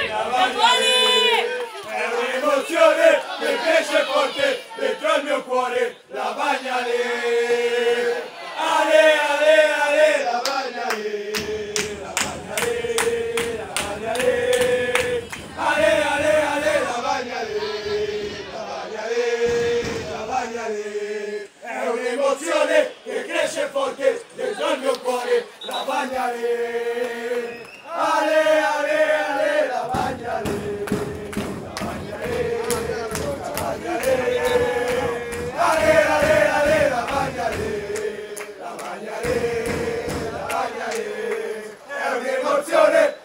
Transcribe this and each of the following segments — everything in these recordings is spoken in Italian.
È un'emozione che cresce forte dentro il mio cuore, la Bagnale. Ale, ale, ale, la Bagnale. La Bagnale, la Bagnale. Ale, ale, ale, la Bagnale. La Bagnale, la Bagnale. È un'emozione che cresce forte dentro il mio cuore, la Bagnale. Ale, ale, ale, la Bagnale.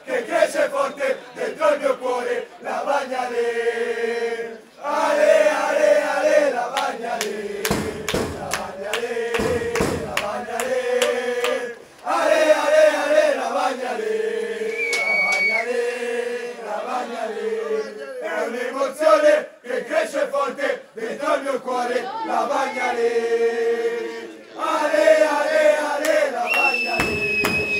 Che cresce forte dentro il mio cuore, la Bagnale. Ale, ale, ale, la Bagnale. La Bagnale, la Bagnale. Ale, ale, ale, la Bagnale. La Bagnale, la Bagnale. È un'emozione che cresce forte dentro il mio cuore, la Bagnale. Ale, ale, ale, la Bagnale. È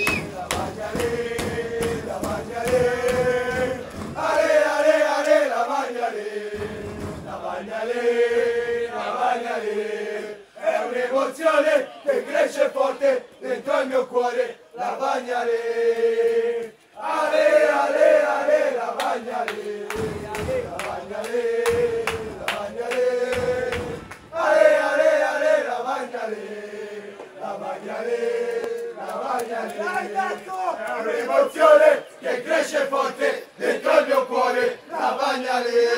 un'emozione che cresce forte dentro il mio cuore, la Bagnale. Ale, ale, ale, la Bagnale. La Bagnale, la Bagnale. Ale, ale, ale, la Bagnale. La Bagnale, la Bagnale. È un'emozione che cresce forte dentro il mio cuore, la Bagnale.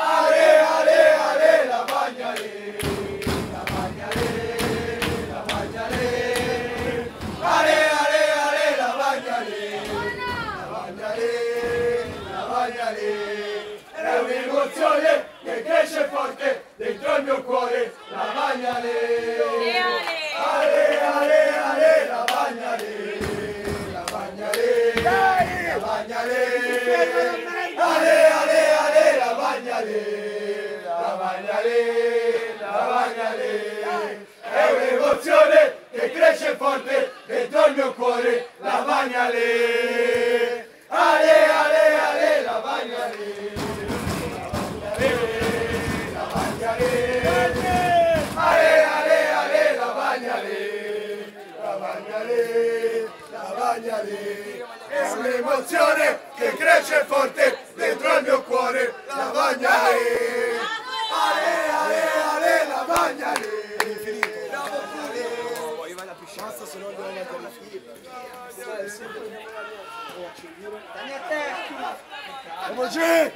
Ale, ale, ale, la Bagnale. La Bagnale, la Bagnale. Ale, ale, ale, la Bagnale. La Bagnale, la Bagnale. È un'emozione che cresce forte dentro il mio cuore, la Bagnale. Ale, ale, ale, la Bagnale. La Bagnale, la Bagnale. Ale, ale, ale, la Bagnale. La Bagnale, la Bagnale. È un'emozione che cresce forte dentro il mio cuore, la Bagnale. Ale, ale, ale, la Bagnale. La Bagnale. Ale, ale, ale, la Bagnale. La Bagnale, la Bagnale. È un'emozione che cresce forte dentro il mio cuore, la Bagnale. Ale, ale, ale, la Bagnale. Bravo pure. Io vado a pisciare. Basta, se no devo mettere la fila. Andiamo a te.